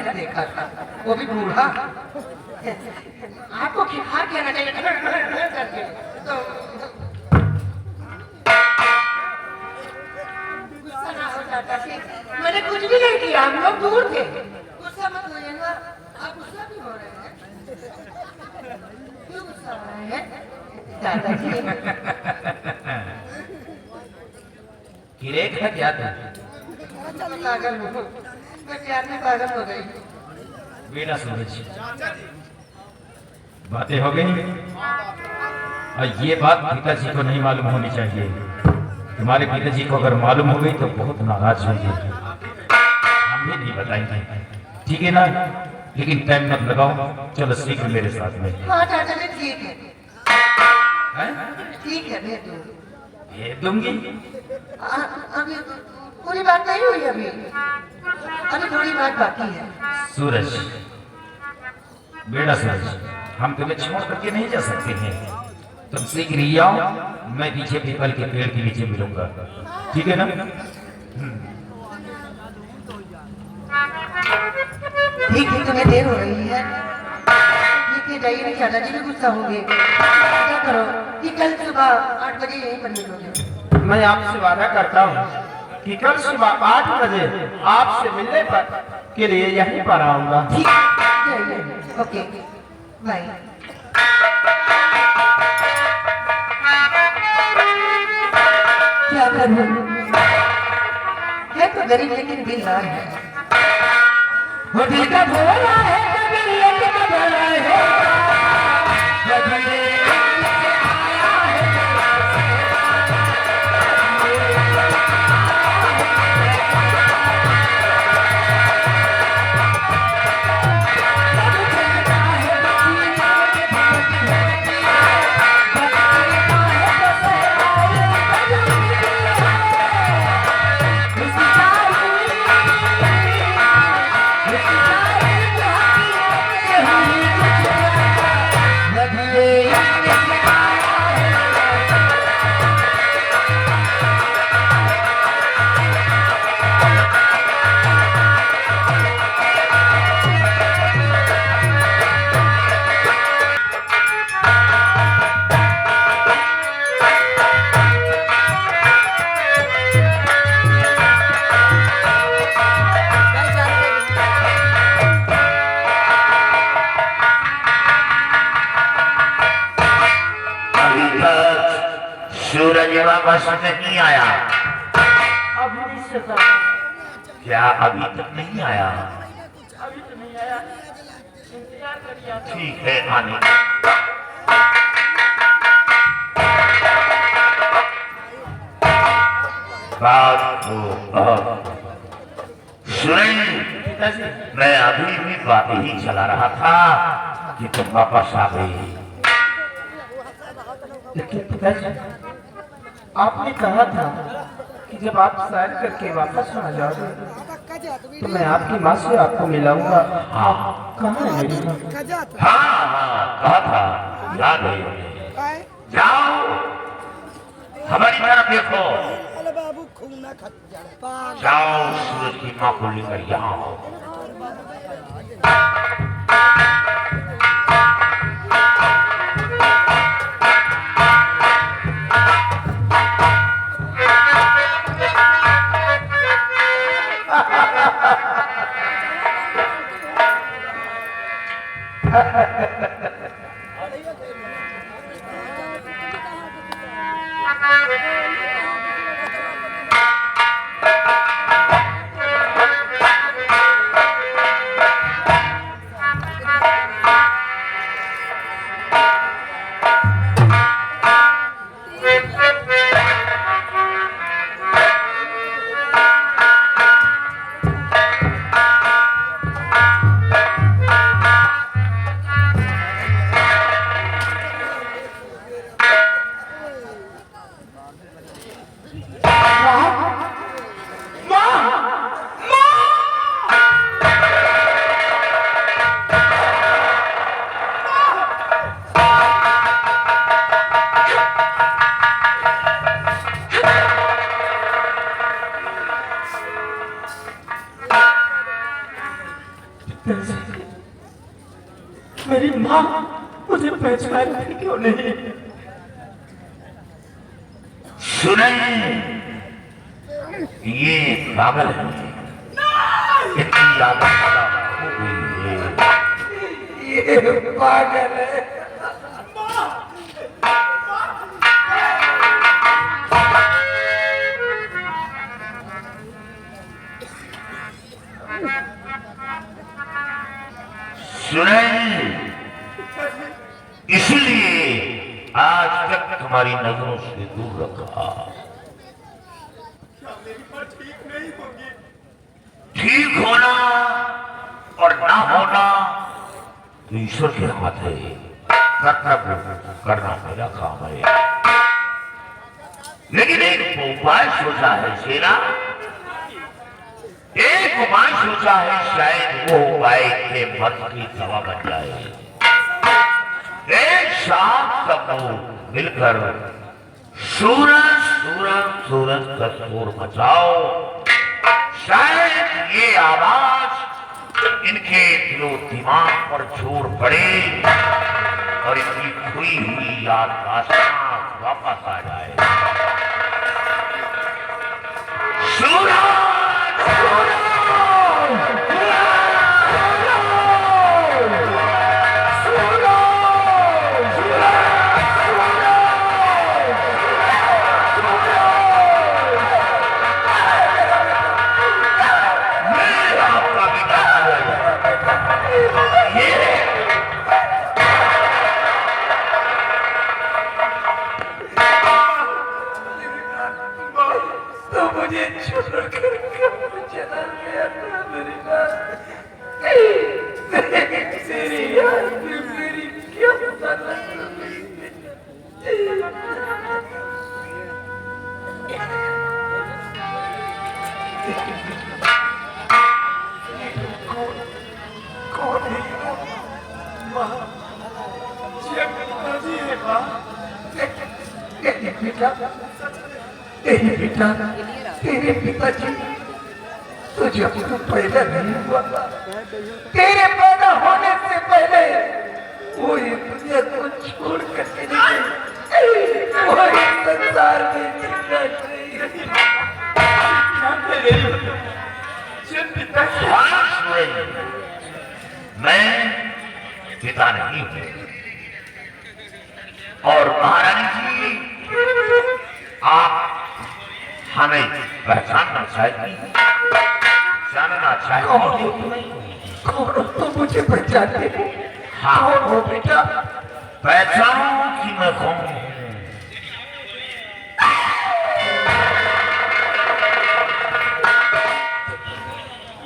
मैंने देखा था, वो भी बूढ़ा। आपको खिलार कहना चाहिए करके तो गुस्सा ना हो जाता कि मैंने कुछ भी नहीं किया, हम लोग दूर थे। गुस्सा मत होइएगा, आप गुस्सा भी हो रहे हैं। क्यों गुस्सा हो रहे हैं दादाजी? किरेक है क्या था? पागल हूँ मैं, प्यार में पागल हो गई। बेटा सूरज, बातें हो गई और ये बात पिताजी को नहीं मालूम होनी चाहिए। तुम्हारे पिताजी को अगर मालूम हो गई तो बहुत नाराज होंगे। हम भी नहीं बताएंगे, ठीक है ना? लेकिन टाइम मत लगाओ, चलो शीघ्र मेरे साथ में। हाँ चाचा जी ठीक है, ठीक है भेज दो। भेज दूंगी। अभी पूरी बात नहीं हुई, अभी थोड़ी बात बाकी है। सूरज, बेटा सूरज, हम तुम्हें छोड़ करके नहीं जा सकते हैं। तुम शीघ्र ही आओ, मैं पीछे पीपल के पेड़ के नीचे मिलूंगा, ठीक है ना? ठीक है, तुम्हें देर हो रही है, ठीक है जाइए, नहीं चाचा जी भी गुस्सा होंगे। क्या करो कि कल सुबह 8 बजे यहीं पर मिलोगे। मैं आपसे वादा करता हूँ कि कल सुबह 8 बजे आपसे मिलने पर के लिए यहीं पर आऊंगा। ठीक है, ओके बाय। क्या करूं, है तो गरीब लेकिन दिलदार है। वो दिल का भोला है, कभी लेकिन भोला है। सूरज वापस नहीं आया? अभी नहीं सका। क्या अभी तक नहीं आया? अभी तो नहीं आया, इंतजार करिए। ठीक है, आने। बात सुन, मैं अभी भी बात ही चला रहा था कि तुम वापस आ गई। लेकिन पिताजी, आपने कहा था कि जब आप शायर करके वापस आ जाओगे तो मैं आपकी माँ से आपको मिलाऊंगा। हाँ कहाँ है मेरी माँ? हाँ, कहा था, याद है। जाओ, हमारी तरफ देखो। जाओ, सूरज की माँ को लेकर यहाँ आओ। दरअसल मेरी माँ मुझे पहचानती क्यों नहीं? सुने, ये पागल है, इतनी आदत हो गई है। ये पागल है। सुने, इसलिए आज तक तुम्हारी नजरों से दूर रखा। क्या मेरी माँ ठीक नहीं होगी? ठीक होना और ना होना तो ईश्वर के हाथ है। कर्तव्य करना मेरा काम है। लेकिन एक उपाय सोचा है सेना, एक उपाय सोचा है, शायद वो उपाय के मर्द की दवा बन जाए। एक साथ सब लोग मिलकर सूरज सूरज सूरज का शोर मचाओ। शायद ये आवाज इनके दिलो दिमाग पर जोर पड़े और इनकी खोई हुई याददाश्त वापस आ जाए। सूरज बेटा, तेरे पिताजी तुझे तो पैदा नहीं हुआ था। तेरे पैदा होने से पहले वो ये दुनिया को छोड़ कर चली गई। वो इस संसार में जिंदा नहीं रही। मैं पिता नहीं हूँ और महारानी जी आप हमें पहचानना चाहिए, जानना चाहिए। कौन हो तो मुझे पहचानते हो? हाँ। कौन हो बेटा? पहचानो कि मैं कौन हूँ।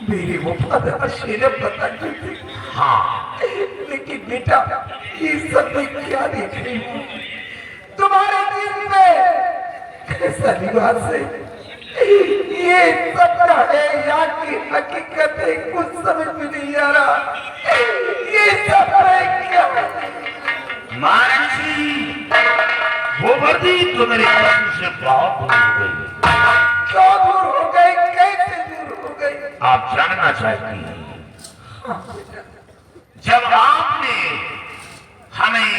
मेरी वफादार शेर पता नहीं थी। हाँ, लेकिन बेटा ये सब मैं क्या देख रही हूँ? तुम्हारे दिल में कैसा लिबास है? ये सपना है या कि हकीकत है? कुछ समझ में नहीं आ रहा। ये सब है क्या? महारानी वो वर्दी तो मेरे कदम से बहुत दूर हो गई। क्यों दूर हो गई? कैसे दूर हो गई? आप जानना चाहती हैं? जब आपने हमें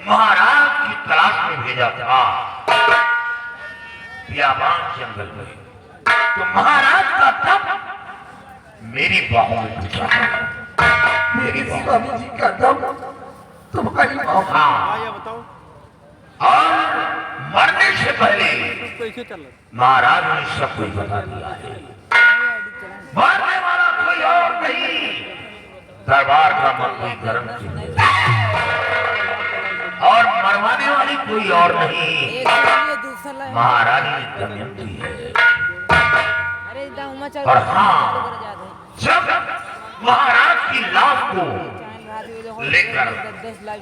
महाराज की तलाश में भेजा था बियाबान जंगल में, तो महाराज का दम मेरी बाहों में घुसा। मेरी स्वामी जी का दम तुम्हारी बाहों में। हाँ, और मरने से पहले महाराज ने सब कुछ बता दिया है। मरने वाला कोई और नहीं, दरबार का मन कोई गर्म चिन्ह और मरवाने वाली कोई और नहीं, महारानी दमयंती है। और हाँ, जब महाराज की लाश को लेकर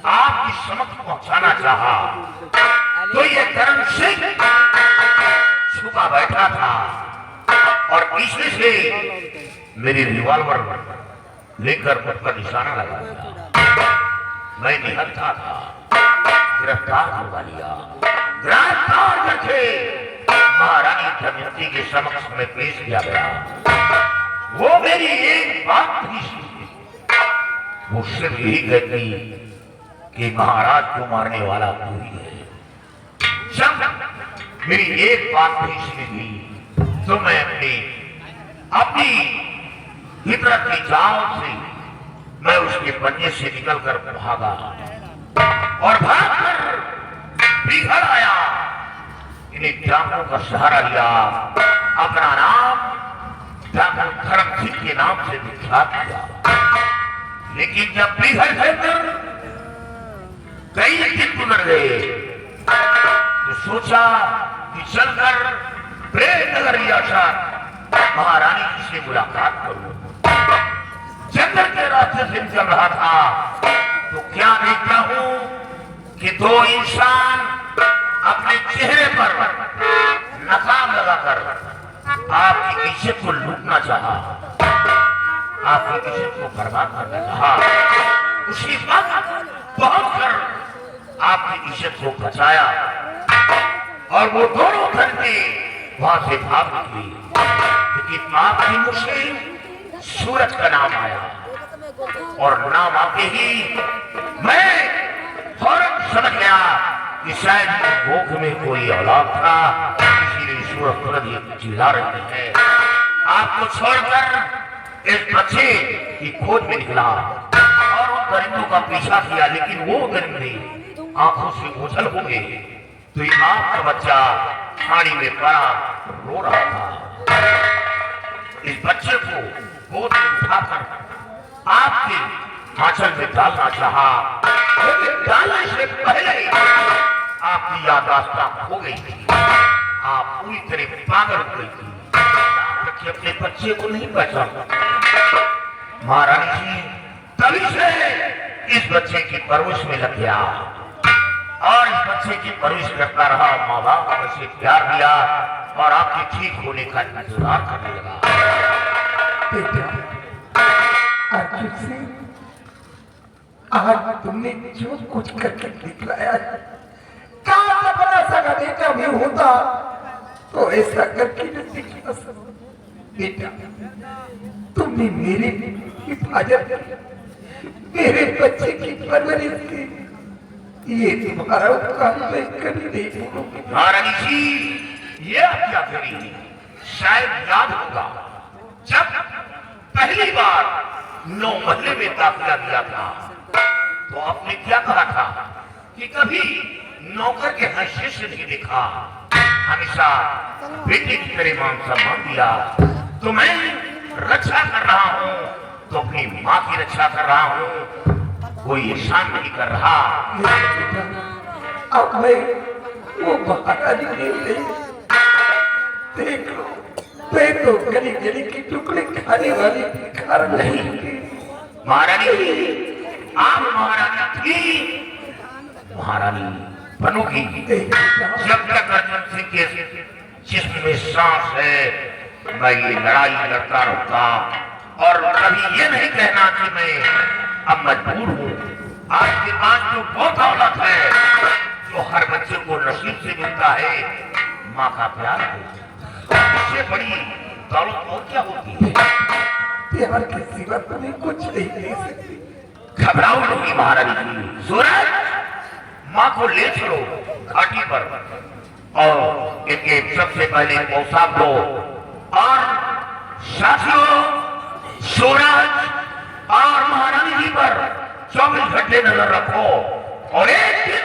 आपकी समक्ष पहुंचाना चाहा, तो ये धर्म सिंह छुपा बैठा था और पीछे से मेरी रिवॉल्वर लेकर मुझ पर निशाना लगाया। मैं निहत्था था, गिरफ्तार करवा लिया। गिरफ्तार करके महारानी दमयंती के समक्ष में पेश किया गया। वो मेरी एक बात भी वो सिर्फ यही कहती कि महाराज को मारने वाला तू ही है। जब मेरी एक बात नहीं सुनी थी तो मैं अपनी हिजरत की जाल से मैं उसके पंजे से निकलकर भागा और भागकर बिगड़ आया। इन्हें डाकुओं का सहारा लिया, अपना नाम डाकू धर्म सिंह के नाम से विख्यात किया। लेकिन जब बिगड़ गए कई दिन गुजर गए तो सोचा कि चलकर प्रेम नगर याशान महारानी जी से मुलाकात करूं। जंगल के रास्ते से चल रहा था तो क्या देखता हूं कि दो इंसान अपने चेहरे पर नकाब लगाकर आपकी इज्जत को लूटना चाहा, आपकी इज्जत को बर्बाद करना चाहा। उसी वक्त पहुंच कर आपकी इज्जत को बचाया और वो दोनों करके वहां से भाग निकली। लेकिन आपकी मुझे सूरज का नाम आया और नाम आते ही मैं फौरन समझ गया कि शायद भूख में कोई औलाद था, इसीलिए सूरज तुरंत चिल्ला रही है। आपको छोड़कर इस बच्चे की खोज में निकला और उन दरिंदों का पीछा किया, लेकिन वो दरिंदे आंखों से ओझल हो गए तो ये आपका बच्चा पानी में पड़ा रो रहा था। इस बच्चे को गोद में उठाकर आपके आंचल में डालना चाहा, लेकिन डालने से पहले आपकी याददाश्त खो गई थी। आप पूरी तरह पागल हो गई थी, अपने बच्चे को नहीं बचा। महारानी जी तभी से इस बच्चे की परवरिश में लग गया और इस बच्चे की परवरिश करता रहा। माँ बाप को बच्चे प्यार दिया और आपके ठीक होने का इंतजार करने लगा। अर्जुन सिंह, आज तुमने जो कुछ करके दिखलाया है, काश अपना सगा बेटा भी होता तो ऐसा करके न दिखला सकता। बेटा, तुमने मेरी हिफाजत की, मेरे बच्चे की परवरिश की, ये तुम्हारा उपकार मैं कभी नहीं भूलूंगी। महारानी जी, ये आप क्या करेंगी? शायद याद होगा जब पहली बार 9 महल्ले में दाखिला दिया था तो आपने क्या कहा था कि कभी नौकर के हैसियत से नहीं देखा, हमेशा बेटे की तरह मान सम्मान दिया। तो मैं रक्षा कर रहा हूँ तो अपनी माँ की रक्षा कर रहा हूँ, कोई एहसान नहीं कर रहा। अब मैं वो महारानी नहीं रही। देख लो, मैं तो गली गली के टुकड़े खाने वाली भिखार नहीं। महारानी आप महारानी थी, महारानी बनोगी जब तक अर्जुन सिंह के जिस्म में सांस है। मैं ये लड़ाई लड़ता रहूंगा और कभी ये नहीं कहना कि मैं अब मजबूर हूँ। आपके पास जो बहुत दौलत है, जो हर बच्चे को नसीब से मिलता है, माँ का प्यार है, इससे बड़ी दौलत और क्या होती है? प्यार के सिवा तुम्हें कुछ नहीं दे सकती। घबराओ नहीं महारानी जी। सूरज, माँ को ले चलो घाटी पर और इनके सबसे पहले पोशाक दो और साथियों, सूरज और महारानी जी पर 24 घंटे नजर रखो और एक दिन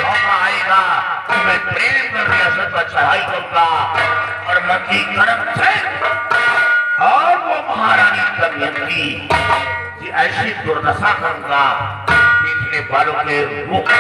मौका आएगा कि मैं प्रेम कर रियासत पर चढ़ाई करूंगा और मंदी करम से और वो महारानी दमयंती की ऐसी दुर्दशा करूंगा, पीछे वालों के मुख